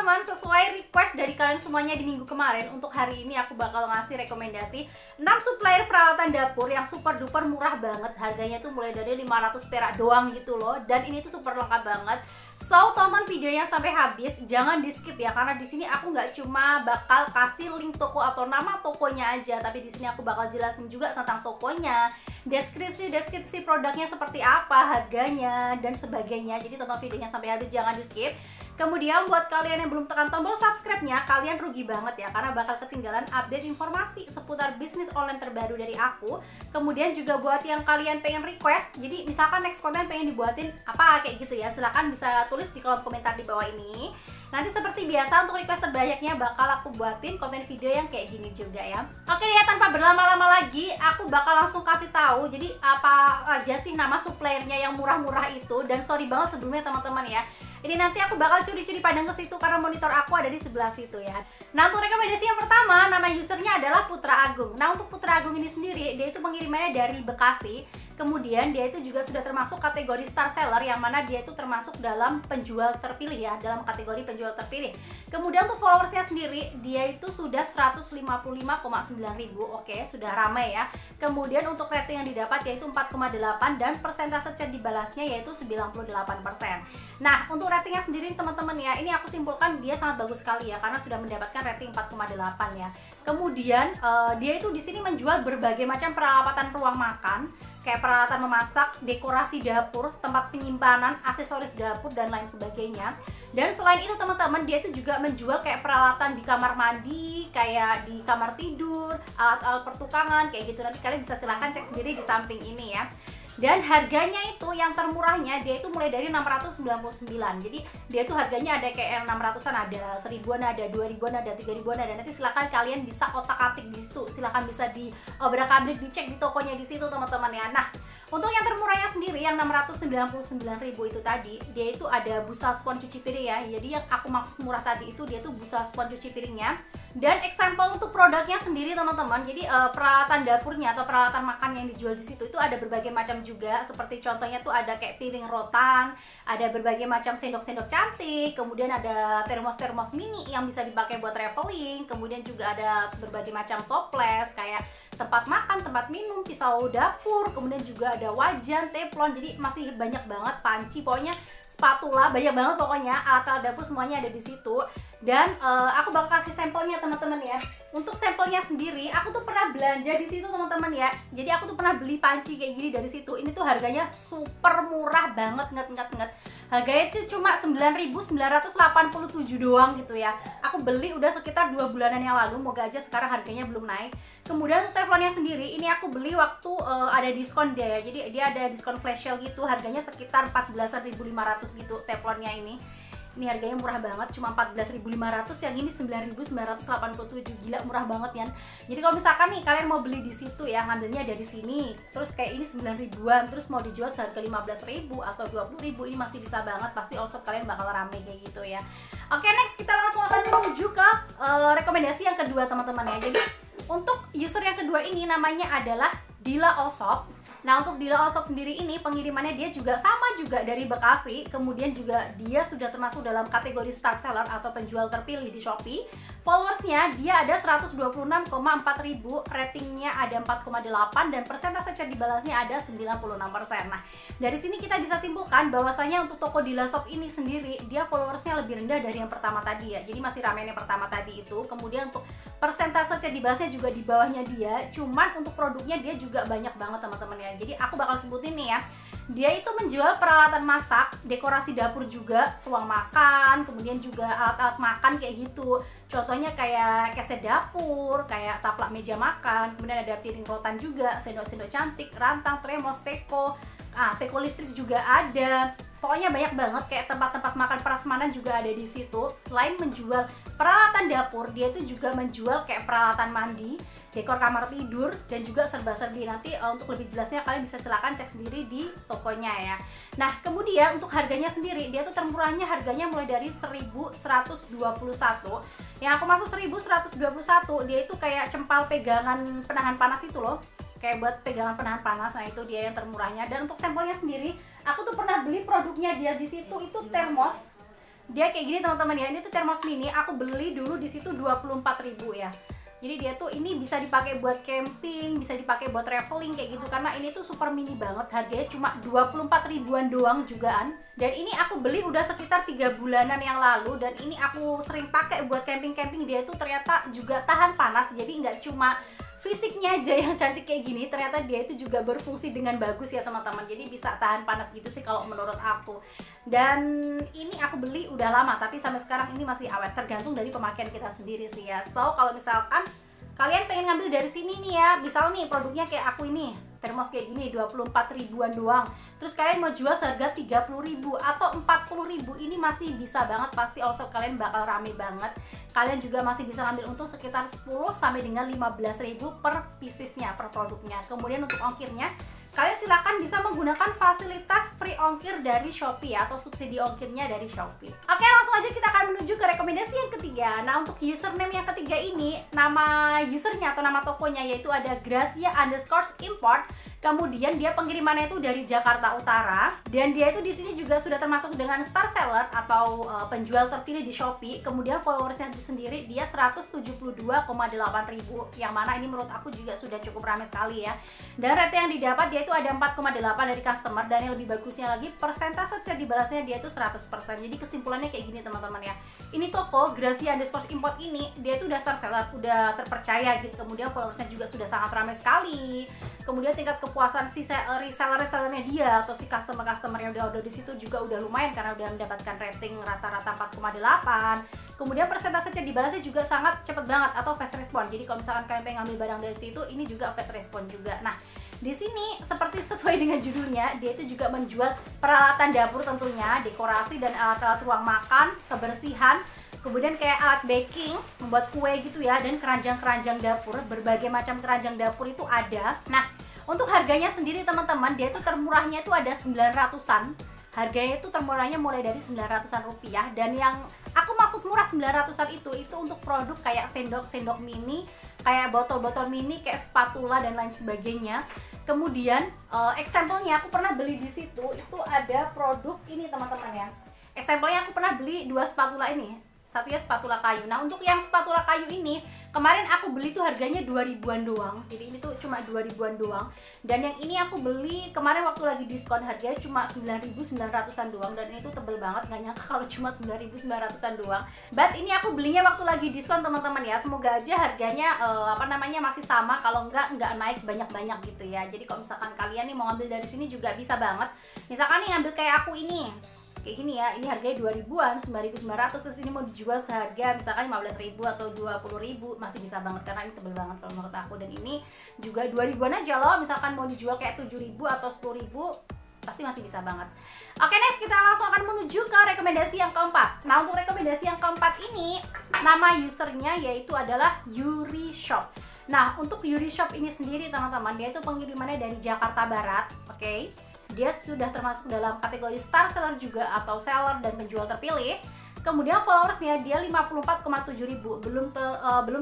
teman-teman, sesuai request dari kalian semuanya di minggu kemarin, untuk hari ini aku bakal ngasih rekomendasi 6 supplier peralatan dapur yang super duper murah banget. Harganya tuh mulai dari 500 perak doang gitu loh. Dan ini tuh super lengkap banget. So, tonton videonya sampai habis, jangan di skip ya, karena di sini aku nggak cuma bakal kasih link toko atau nama tokonya aja, tapi di sini aku bakal jelasin juga tentang tokonya, deskripsi produknya seperti apa, harganya dan sebagainya. Jadi tonton videonya sampai habis, jangan di skip. Kemudian buat kalian yang belum tekan tombol subscribe-nya, kalian rugi banget ya, karena bakal ketinggalan update informasi seputar bisnis online terbaru dari aku. Kemudian juga buat yang kalian pengen request, jadi misalkan next konten pengen dibuatin apa kayak gitu ya, silahkan bisa tulis di kolom komentar di bawah ini. Nanti seperti biasa untuk request terbanyaknya bakal aku buatin konten video yang kayak gini juga ya. Oke deh, tanpa berlama-lama lagi, aku bakal langsung kasih tahu jadi apa aja sih nama suppliernya yang murah-murah itu. Dan sorry banget sebelumnya teman-teman ya, ini nanti aku bakal curi-curi pandang ke situ karena monitor aku ada di sebelah situ ya. Nah, untuk rekomendasi yang pertama, nama usernya adalah Putra Agung. Nah, untuk Putra Agung ini sendiri, dia itu pengirimannya dari Bekasi. Kemudian dia itu juga sudah termasuk kategori star seller, yang mana dia itu termasuk dalam penjual terpilih ya, dalam kategori penjual terpilih. Kemudian untuk followersnya sendiri, dia itu sudah 155,9 ribu. Oke, sudah ramai ya. Kemudian untuk rating yang didapat yaitu 4,8 dan persentase chat dibalasnya yaitu 98%. Nah, untuk ratingnya sendiri teman-teman ya, ini aku simpulkan dia sangat bagus sekali ya, karena sudah mendapatkan rating 4,8 ya. Kemudian dia itu di sini menjual berbagai macam peralatan ruang makan, kayak peralatan memasak, dekorasi dapur, tempat penyimpanan, aksesoris dapur dan lain sebagainya. Dan selain itu teman-teman, dia itu juga menjual kayak peralatan di kamar mandi, kayak di kamar tidur, alat-alat pertukangan kayak gitu. Nanti kalian bisa silahkan cek sendiri di samping ini ya. Dan harganya itu yang termurahnya dia itu mulai dari 699. Jadi dia itu harganya ada kayak yang 600-an, ada 1000-an, ada 2000-an, ada 3000-an ada. Nanti silakan kalian bisa otak-atik di situ. Silakan bisa di obrak-abrik dicek di tokonya di situ teman-teman ya. Nah, untuk yang termurahnya sendiri yang 699.000 itu tadi, dia itu ada busa spons cuci piring ya. Jadi yang aku maksud murah tadi itu dia tuh busa spons cuci piringnya. Dan example untuk produknya sendiri teman-teman, jadi peralatan dapurnya atau peralatan makan yang dijual di situ itu ada berbagai macam juga. Seperti contohnya tuh ada kayak piring rotan, ada berbagai macam sendok-sendok cantik, kemudian ada termos-termos mini yang bisa dipakai buat traveling, kemudian juga ada berbagai macam toples kayak tempat makan, tempat minum, pisau dapur, kemudian juga ada wajan, teflon, jadi masih banyak banget, panci, pokoknya spatula, banyak banget pokoknya alat-alat dapur semuanya ada di situ. Dan aku bakal kasih sampelnya teman-teman ya. Untuk sampelnya sendiri, aku tuh pernah belanja di situ teman-teman ya. Jadi aku tuh pernah beli panci kayak gini dari situ. Ini tuh harganya super murah banget, nget. Harganya itu cuma 9.987 doang gitu ya. Aku beli udah sekitar 2 bulanan yang lalu. Moga aja sekarang harganya belum naik. Kemudian untuk teflonnya sendiri, ini aku beli waktu ada diskon dia ya. Jadi dia ada diskon flash sale gitu. Harganya sekitar 14.500 gitu teflonnya ini. Ini harganya murah banget, cuma 14.500, yang ini 9.987. Gila murah banget ya. Jadi kalau misalkan nih kalian mau beli di situ ya, ngambilnya dari sini, terus kayak ini 9.000-an, terus mau dijual seharga 15.000 atau 20.000, ini masih bisa banget. Pasti also kalian bakal rame kayak gitu ya. Oke, next kita langsung akan menuju ke rekomendasi yang kedua teman-teman ya. Jadi untuk user yang kedua ini namanya adalah Dila Allshop. Nah, untuk Dila Allshop sendiri ini pengirimannya dia juga sama juga dari Bekasi. Kemudian juga dia sudah termasuk dalam kategori star seller atau penjual terpilih di Shopee. Followersnya dia ada 126,4 ribu, ratingnya ada 4,8 dan persentase chat dibalasnya ada 96%. Nah, dari sini kita bisa simpulkan bahwasanya untuk toko Dila Shop ini sendiri dia followersnya lebih rendah dari yang pertama tadi ya. Jadi masih ramai yang pertama tadi itu. Kemudian untuk persentase chat dibalasnya juga di bawahnya dia. Cuman untuk produknya dia juga banyak banget teman-teman ya. Jadi aku bakal sebutin nih ya. Dia itu menjual peralatan masak, dekorasi dapur juga, ruang makan, kemudian juga alat-alat makan kayak gitu. Contohnya kayak keset dapur, kayak taplak meja makan, kemudian ada piring rotan juga, sendok-sendok cantik, rantang, tremos, teko, teko listrik juga ada. Pokoknya banyak banget, kayak tempat-tempat makan prasmanan juga ada di situ. Selain menjual peralatan dapur, dia itu juga menjual kayak peralatan mandi, dekor kamar tidur, dan juga serba-serbi. Nanti untuk lebih jelasnya kalian bisa silakan cek sendiri di tokonya ya. Nah, kemudian untuk harganya sendiri, dia tuh termurahnya harganya mulai dari 1.121. Yang aku maksud 1.121, dia itu kayak cempal pegangan penahan panas itu loh. Kayak buat pegangan penahan panas, nah itu dia yang termurahnya. Dan untuk sampelnya sendiri, aku tuh pernah beli produknya dia di situ, itu termos Dia kayak gini teman-teman ya. Ini tuh termos mini, aku beli dulu di situ 24.000 ya. Jadi dia tuh ini bisa dipakai buat camping, bisa dipakai buat traveling kayak gitu, karena ini tuh super mini banget. Harganya cuma 24 ribuan doang jugaan. Dan ini aku beli udah sekitar 3 bulanan yang lalu, dan ini aku sering pakai buat camping-camping. Dia tuh ternyata juga tahan panas. Jadi nggak cuma fisiknya aja yang cantik kayak gini, ternyata dia itu juga berfungsi dengan bagus ya teman-teman. Jadi bisa tahan panas gitu sih kalau menurut aku. Dan ini aku beli udah lama, tapi sampai sekarang ini masih awet, tergantung dari pemakaian kita sendiri sih ya. So kalau misalkan kalian pengen ngambil dari sini nih ya, misal nih produknya kayak aku ini, termos kayak gini 24 ribuan doang, terus kalian mau jual seharga 30.000 atau 40.000, ini masih bisa banget, pasti also kalian bakal rame banget. Kalian juga masih bisa ngambil untung sekitar 10 sampai dengan 15.000 per piecesnya, per produknya. Kemudian untuk ongkirnya, kalian silakan bisa menggunakan fasilitas free ongkir dari Shopee atau subsidi ongkirnya dari Shopee. Oke, langsung aja kita akan menuju ke rekomendasi yang ketiga. Nah, untuk username yang ketiga ini, nama usernya atau nama tokonya yaitu ada Gracia_import. Kemudian dia pengirimannya itu dari Jakarta Utara, dan dia itu di sini juga sudah termasuk dengan star seller atau penjual terpilih di Shopee. Kemudian followersnya sendiri dia 172,8 ribu, yang mana ini menurut aku juga sudah cukup ramai sekali ya. Dan rate yang didapat dia itu ada 4,8 dari customer, dan yang lebih bagusnya lagi persentase chat dibalasnya dia itu 100%. Jadi kesimpulannya kayak gini teman-teman ya. Ini toko Gracia_import ini dia itu udah star seller, udah terpercaya gitu. Kemudian followersnya juga sudah sangat ramai sekali. Kemudian tingkat kepuasan si resellernya dia atau si customer yang udah order di situ juga udah lumayan, karena udah mendapatkan rating rata-rata 4,8. Kemudian persentase chat dibalasnya juga sangat cepet banget atau fast respon. Jadi kalau misalkan kalian pengen ngambil barang dari situ, ini juga fast respon juga. Nah, di sini seperti sesuai dengan judulnya, dia itu juga menjual peralatan dapur tentunya, dekorasi dan alat-alat ruang makan, kebersihan, kemudian kayak alat baking, membuat kue gitu ya, dan keranjang-keranjang dapur, berbagai macam keranjang dapur itu ada. Nah, untuk harganya sendiri teman-teman, dia tuh termurahnya itu ada 900-an. Harganya itu termurahnya mulai dari 900-an rupiah, dan yang aku maksud murah 900-an itu untuk produk kayak sendok mini, kayak botol-botol mini, kayak spatula dan lain sebagainya. Kemudian example-nya aku pernah beli di situ itu ada produk ini teman-teman ya. Example-nya aku pernah beli 2 spatula ini. Satunya spatula kayu. Nah, untuk yang spatula kayu ini kemarin aku beli tuh harganya 2 ribuan doang. Jadi ini tuh cuma 2 ribuan doang. Dan yang ini aku beli kemarin waktu lagi diskon, harganya cuma 9.900-an doang, dan itu tebel banget, nggak nyangka kalau cuma 9.900-an doang. But ini aku belinya waktu lagi diskon teman-teman ya. Semoga aja harganya masih sama, kalau nggak naik banyak-banyak gitu ya. Jadi kalau misalkan kalian nih mau ngambil dari sini juga bisa banget. Misalkan nih ngambil kayak aku ini, kayak gini ya, ini harganya 2 ribuan, 9.900, terus ini mau dijual seharga misalkan 15.000 atau 20.000, masih bisa banget karena ini tebel banget kalau menurut aku. Dan ini juga 2 ribuan aja loh, misalkan mau dijual kayak 7.000 atau 10.000, pasti masih bisa banget. Oke, next kita langsung akan menuju ke rekomendasi yang keempat. Nah, untuk rekomendasi yang keempat ini, nama usernya yaitu adalah Yuri Shop. Nah, untuk Yuri Shop ini sendiri teman-teman, dia itu pengirimannya dari Jakarta Barat, oke. Dia sudah termasuk dalam kategori star seller juga atau seller dan penjual terpilih. Kemudian followersnya dia 54,7 ribu, belum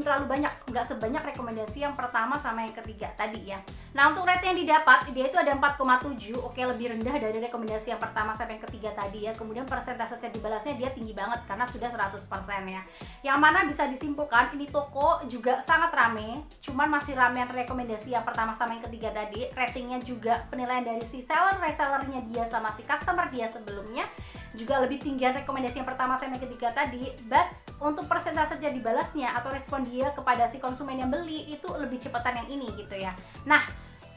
terlalu banyak, nggak sebanyak rekomendasi yang pertama sama yang ketiga tadi ya. Nah, untuk rate yang didapat dia itu ada 4,7, oke, lebih rendah dari rekomendasi yang pertama sampai yang ketiga tadi ya. Kemudian persentase chat dibalasnya dia tinggi banget karena sudah 100% ya. Yang mana bisa disimpulkan ini toko juga sangat rame, cuman masih ramean rekomendasi yang pertama sama yang ketiga tadi. Ratingnya juga penilaian dari si resellernya dia sama si customer dia sebelumnya juga lebih tinggian rekomendasi yang pertama sama yang ketiga tadi. But untuk persentase chat dibalasnya atau respon dia kepada si konsumen yang beli itu lebih cepetan yang ini gitu ya. Nah,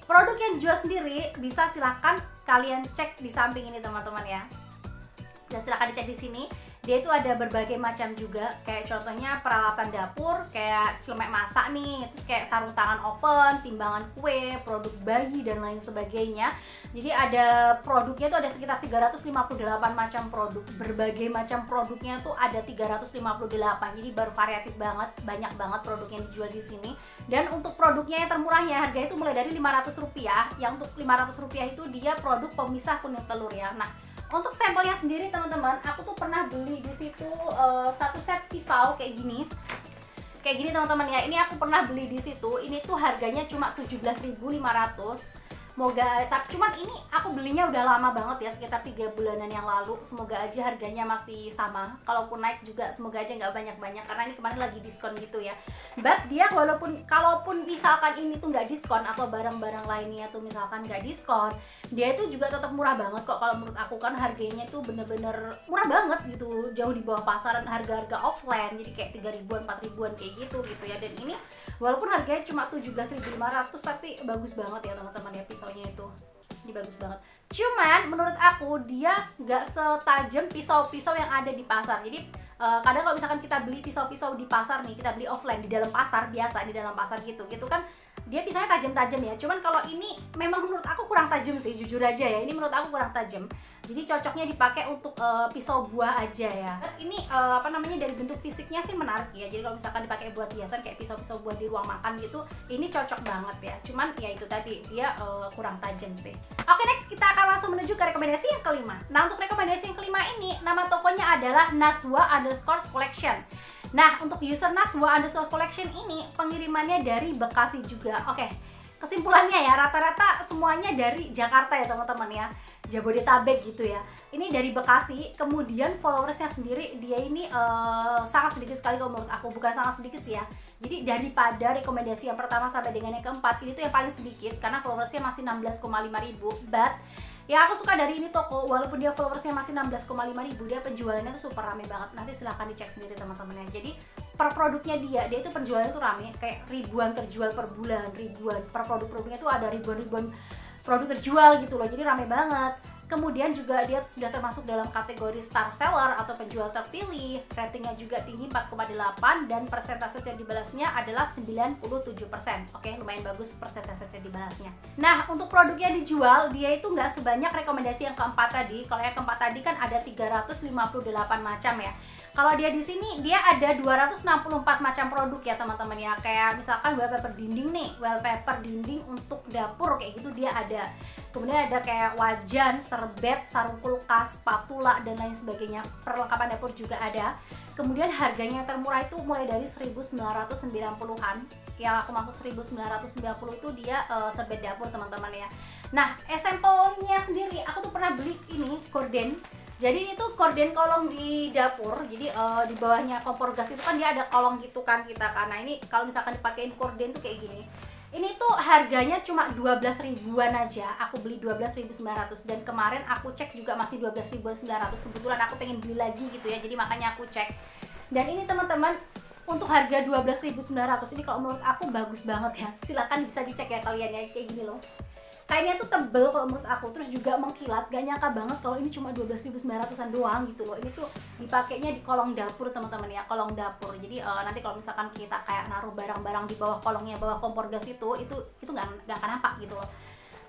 produk yang dijual sendiri bisa silahkan kalian cek di samping ini teman-teman ya. Dan silahkan dicek di sini. Dia itu ada berbagai macam juga, kayak contohnya peralatan dapur, kayak celemek masak nih, terus kayak sarung tangan oven, timbangan kue, produk bayi dan lain sebagainya. Jadi ada produknya tuh ada sekitar 358 macam produk, berbagai macam produknya tuh ada 358. Jadi bervariatif banget, banyak banget produk yang dijual di sini. Dan untuk produknya yang termurahnya harganya itu mulai dari Rp500. Yang untuk Rp500 itu dia produk pemisah kuning telur ya. Nah, untuk sampelnya sendiri teman-teman, aku tuh pernah beli di situ satu set pisau kayak gini teman-teman ya. Ini aku pernah beli di situ. Ini tuh harganya cuma 17.500. Semoga, tapi cuman ini aku belinya udah lama banget ya, sekitar 3 bulanan yang lalu. Semoga aja harganya masih sama, kalaupun naik juga semoga aja nggak banyak-banyak, karena ini kemarin lagi diskon gitu ya. But dia kalaupun misalkan ini tuh nggak diskon atau barang-barang lainnya tuh misalkan nggak diskon, dia itu juga tetap murah banget kok kalau menurut aku, kan harganya tuh bener-bener murah banget gitu, jauh di bawah pasaran harga-harga offline, jadi kayak 3 ribuan 4 ribuan kayak gitu ya. Dan ini walaupun harganya cuma 17.500 tapi bagus banget ya teman-teman ya, pisaunya itu ini bagus banget. Cuman menurut aku dia nggak setajam pisau-pisau yang ada di pasar. Jadi kadang kalau misalkan kita beli pisau-pisau di pasar nih, kita beli offline di dalam pasar biasa, di dalam pasar gitu kan dia pisaunya tajam-tajam ya. Cuman kalau ini memang menurut aku kurang tajam sih, jujur aja ya, ini menurut aku kurang tajam. Jadi cocoknya dipakai untuk pisau buah aja ya. Ini apa namanya, dari bentuk fisiknya sih menarik ya. Jadi kalau misalkan dipakai buat hiasan kayak pisau-pisau buah di ruang makan gitu, ini cocok banget ya. Cuman ya itu tadi, dia kurang tajam sih. Oke, next kita akan langsung menuju ke rekomendasi yang kelima. Nah, untuk rekomendasi yang kelima ini, nama tokonya adalah Naswa_collection. Nah, untuk user Naswa_collection ini pengirimannya dari Bekasi juga. Oke, kesimpulannya ya, rata-rata semuanya dari Jakarta ya teman-teman ya, Jabodetabek gitu ya. Ini dari Bekasi, kemudian followersnya sendiri dia ini sangat sedikit sekali kalau menurut aku, bukan sangat sedikit ya. Jadi daripada rekomendasi yang pertama sampai dengan yang keempat, ini tuh yang paling sedikit karena followersnya masih 16,5 ribu. But ya aku suka dari ini toko, walaupun dia followersnya masih 16,5 ribu, dia penjualannya tuh super rame banget. Nanti silahkan dicek sendiri teman-teman ya. Jadi per produknya dia itu penjualannya tuh rame, kayak ribuan terjual per bulan, ribuan per produk-produknya tuh ada ribuan-ribuan produk terjual gitu loh, jadi rame banget. Kemudian juga dia sudah termasuk dalam kategori star seller atau penjual terpilih. Ratingnya juga tinggi 4,8 dan persentase yang dibalasnya adalah 97%. Oke, lumayan bagus persentase yang dibalasnya. Nah, untuk produknya dijual, dia itu nggak sebanyak rekomendasi yang keempat tadi. Kalau yang keempat tadi kan ada 358 macam ya. Kalau dia di sini dia ada 264 macam produk ya teman-teman ya. Kayak misalkan wallpaper dinding nih, wallpaper dinding untuk dapur kayak gitu dia ada. Kemudian ada kayak wajan, serbet, sarung kulkas, spatula dan lain sebagainya. Perlengkapan dapur juga ada. Kemudian harganya yang termurah itu mulai dari 1990-an. Yang aku maksud 1990 itu dia serbet dapur teman-teman ya. Nah, sampelnya sendiri aku tuh pernah beli ini korden. Jadi ini tuh korden kolong di dapur. Jadi di bawahnya kompor gas itu kan dia ada kolong gitu kan kita. Karena ini kalau misalkan dipakein korden tuh kayak gini. Ini tuh harganya cuma 12 ribuan aja. Aku beli 12.900 dan kemarin aku cek juga masih 12.900. Kebetulan aku pengen beli lagi gitu ya. Jadi makanya aku cek. Dan ini teman-teman untuk harga 12.900 ini kalau menurut aku bagus banget ya. Silakan bisa dicek ya kalian ya, kayak gini loh. Kainnya tuh tebel kalau menurut aku, terus juga mengkilat. Gak nyangka banget kalau ini cuma 12.900-an doang gitu loh. Ini tuh dipakainya di kolong dapur teman-teman ya, kolong dapur. Jadi nanti kalau misalkan kita kayak naruh barang-barang di bawah kolongnya, bawah kompor gas itu nggak akan nampak gitu loh.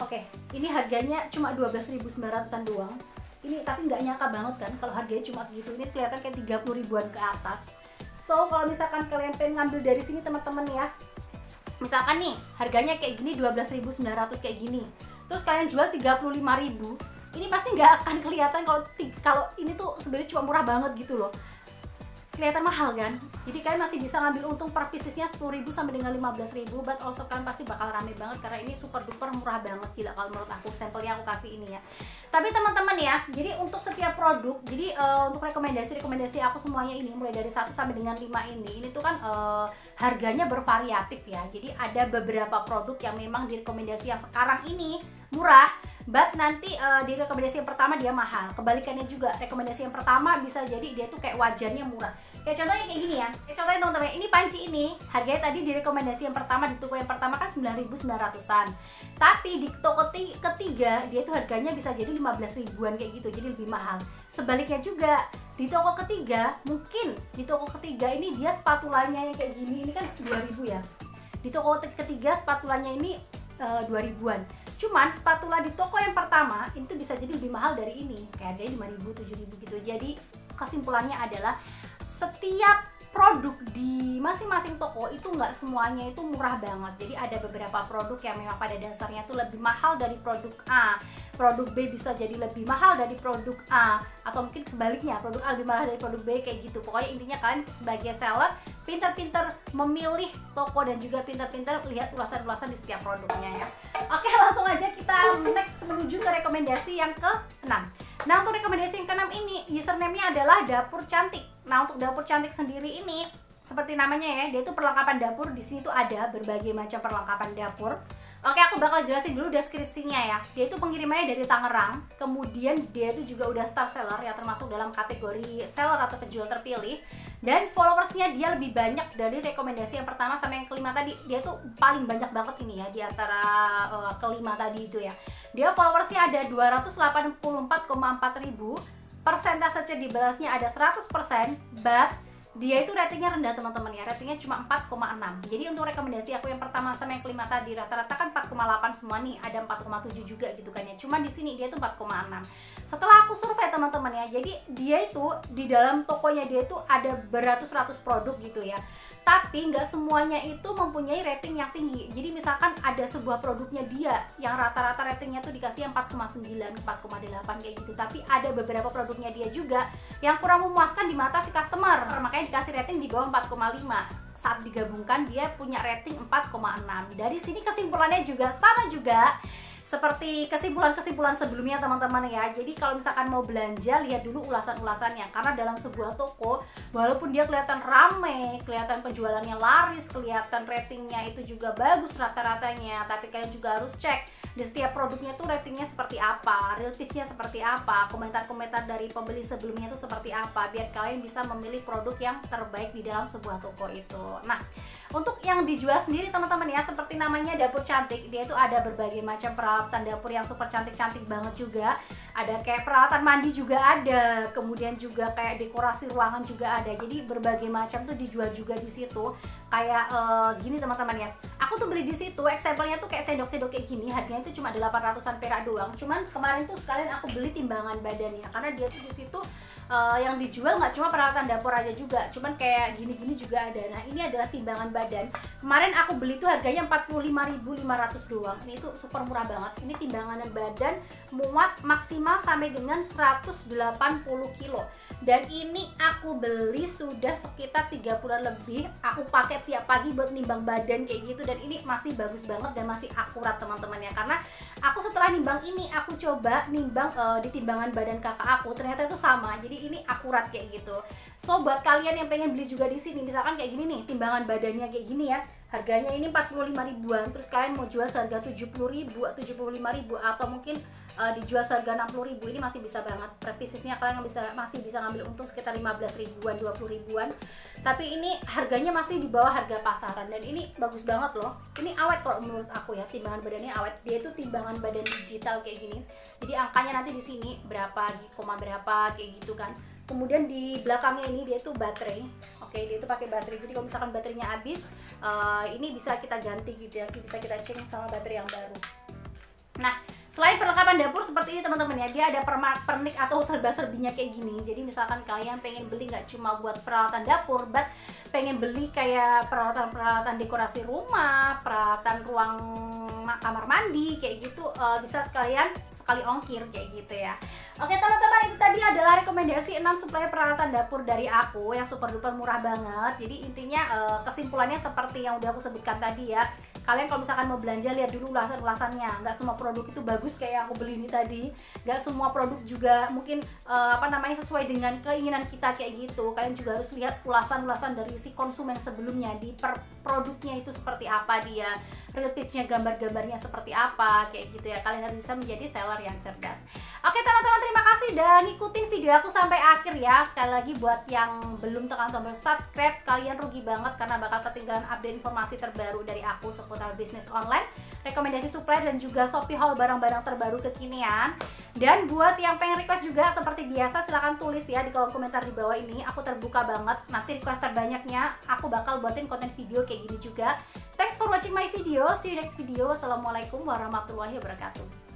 Oke, ini harganya cuma 12.900-an doang. Ini tapi nggak nyangka banget kan kalau harganya cuma segitu. Ini kelihatan kayak 30 ribuan ke atas. So kalau misalkan kalian pengen ngambil dari sini teman-teman ya, misalkan nih harganya kayak gini 12.900 kayak gini, terus kalian jual 35.000, ini pasti nggak akan kelihatan kalau ini tuh sebenarnya cuma murah banget gitu loh. Kelihatan mahal kan? Jadi kalian masih bisa ngambil untung per piecesnya 10.000 sampai dengan 15.000, but also kalian pasti bakal rame banget karena ini super duper murah banget, gila kalau menurut aku. Sampelnya aku kasih ini ya. Tapi teman-teman ya, jadi untuk setiap produk, jadi untuk rekomendasi aku semuanya ini mulai dari 1 sampai dengan 5 ini tuh kan harganya bervariatif ya. Jadi ada beberapa produk yang memang di rekomendasi yang sekarang ini murah, but nanti di rekomendasi yang pertama dia mahal. Kebalikannya juga, rekomendasi yang pertama bisa jadi dia tuh kayak wajannya murah. Kayak contohnya kayak gini ya. Kayak contohnya teman-teman, ini panci ini harganya tadi di rekomendasi yang pertama, di toko yang pertama kan 9.900-an. Tapi di toko ketiga dia tuh harganya bisa jadi 15 ribuan kayak gitu. Jadi lebih mahal. Sebaliknya juga, di toko ketiga, mungkin di toko ketiga ini dia spatulanya yang kayak gini, ini kan 2.000 ya. Di toko ketiga spatulanya ini 2.000-an. Cuman spatula di toko yang pertama itu bisa jadi lebih mahal dari ini, kayak harganya 5.000, 7.000 gitu. Jadi kesimpulannya adalah setiap produk di masing-masing toko itu nggak semuanya itu murah banget. Jadi ada beberapa produk yang memang pada dasarnya itu lebih mahal dari produk A, produk B bisa jadi lebih mahal dari produk A, atau mungkin sebaliknya produk A lebih mahal dari produk B, kayak gitu. Pokoknya intinya kalian sebagai seller pintar-pintar memilih toko dan juga pintar-pintar lihat ulasan-ulasan di setiap produknya ya. Oke, langsung aja kita next menuju ke rekomendasi yang ke-6. Nah, untuk rekomendasi yang ke-6 ini username-nya adalah Dapur Cantik. Nah, untuk Dapur Cantik sendiri ini seperti namanya ya, dia itu perlengkapan dapur. Di sini tuh ada berbagai macam perlengkapan dapur. Oke, aku bakal jelasin dulu deskripsinya ya. Dia itu pengirimannya dari Tangerang, kemudian dia itu juga udah star seller ya, termasuk dalam kategori seller atau penjual terpilih. Dan followersnya dia lebih banyak dari rekomendasi yang pertama sama yang kelima tadi. Dia tuh paling banyak banget ini ya di antara kelima tadi itu ya. Dia followersnya ada 284,4 ribu, persentase dibalasnya ada 100%, but dia itu ratingnya rendah teman-teman ya, ratingnya cuma 4,6. Jadi untuk rekomendasi aku yang pertama sama yang kelima tadi rata-rata kan 4,8 semua nih, ada 4,7 juga gitu kan ya. Cuma di sini dia tuh 4,6. Setelah aku survei teman-teman ya, jadi dia itu di dalam tokonya dia itu ada beratus-ratus produk gitu ya. Tapi nggak semuanya itu mempunyai rating yang tinggi. Jadi misalkan ada sebuah produknya dia yang rata-rata ratingnya tuh dikasih yang 4,9, 4,8 kayak gitu. Tapi ada beberapa produknya dia juga yang kurang memuaskan di mata si customer, makanya dikasih rating di bawah 4,5. Saat digabungkan dia punya rating 4,6. Dari sini kesimpulannya juga sama juga seperti kesimpulan-kesimpulan sebelumnya teman-teman ya. Jadi kalau misalkan mau belanja, lihat dulu ulasan-ulasannya. Karena dalam sebuah toko, walaupun dia kelihatan rame, kelihatan penjualannya laris, kelihatan ratingnya itu juga bagus rata-ratanya, tapi kalian juga harus cek di setiap produknya tuh ratingnya seperti apa, real pitch-nya seperti apa, komentar-komentar dari pembeli sebelumnya itu seperti apa, biar kalian bisa memilih produk yang terbaik di dalam sebuah toko itu. Nah, untuk yang dijual sendiri teman-teman ya, seperti namanya Dapur Cantik, dia itu ada berbagai macam peralatan dapur yang super cantik-cantik banget juga. Ada kayak peralatan mandi juga ada, kemudian juga kayak dekorasi ruangan juga ada. Jadi berbagai macam tuh dijual juga di situ. Kayak gini teman-teman ya. Aku tuh beli di situ, example-nya tuh kayak sendok-sendok kayak gini, harganya tuh cuma 800-an perak doang. Cuman kemarin tuh sekalian aku beli timbangan badannya karena dia tuh di situ yang dijual nggak cuma peralatan dapur aja juga, cuman kayak gini-gini juga ada. Nah, ini adalah timbangan badan. Kemarin aku beli tuh harganya 45.500 doang. Ini tuh super murah banget. Ini timbangan badan muat maksimal sampai dengan 180 kilo. Dan ini aku beli sudah sekitar 3 bulan lebih. Aku pakai tiap pagi buat nimbang badan kayak gitu, dan ini masih bagus banget dan masih akurat teman-teman ya. Karena aku setelah nimbang ini, aku coba nimbang di timbangan badan kakak aku, ternyata itu sama. Jadi ini akurat kayak gitu. So buat kalian yang pengen beli juga di sini, misalkan kayak gini nih, timbangan badannya kayak gini ya, harganya ini 45 ribuan, terus kalian mau jual seharga 70 ribu, 75 ribu, atau mungkin dijual seharga 60 ribu, ini masih bisa banget. Per piecesnya kalian masih bisa ngambil untung sekitar 15 ribuan, 20 ribuan. Tapi ini harganya masih di bawah harga pasaran, dan ini bagus banget loh. Ini awet kalau menurut aku ya, timbangan badannya awet. Dia itu timbangan badan digital kayak gini. Jadi angkanya nanti di sini berapa, koma berapa kayak gitu kan. Kemudian di belakangnya ini dia tuh baterai. Oke, dia itu pakai baterai. Jadi kalau misalkan baterainya habis, ini bisa kita ganti gitu ya. Bisa kita change sama baterai yang baru. Nah, selain perlengkapan dapur seperti ini teman-teman ya, dia ada pernik atau serba-serbinya kayak gini. Jadi misalkan kalian pengen beli nggak cuma buat peralatan dapur, but pengen beli kayak peralatan-peralatan dekorasi rumah, peralatan ruang kamar mandi kayak gitu, bisa sekali ongkir kayak gitu ya. Oke teman-teman, itu tadi adalah rekomendasi 6 supplier peralatan dapur dari aku yang super duper murah banget. Jadi intinya kesimpulannya seperti yang udah aku sebutkan tadi ya. Kalian kalau misalkan mau belanja, lihat dulu ulasan-ulasannya. Nggak semua produk itu bagus kayak yang aku beli ini tadi. Nggak semua produk juga mungkin sesuai dengan keinginan kita kayak gitu. Kalian juga harus lihat ulasan-ulasan dari si konsumen sebelumnya, di produknya itu seperti apa dia, real pitch-nya, gambar-gambarnya seperti apa kayak gitu ya. Kalian harus bisa menjadi seller yang cerdas. Oke teman-teman, terima kasih dan ikutin video aku sampai akhir ya. Sekali lagi buat yang belum tekan tombol subscribe, kalian rugi banget karena bakal ketinggalan update informasi terbaru dari aku seputar bisnis online, rekomendasi supplier, dan juga Shopee haul barang-barang terbaru kekinian. Dan buat yang pengen request juga seperti biasa, silahkan tulis ya di kolom komentar di bawah ini. Aku terbuka banget, nanti request terbanyaknya aku bakal buatin konten video kayak gini juga. Thanks for watching my video, see you next video. Wassalamualaikum warahmatullahi wabarakatuh.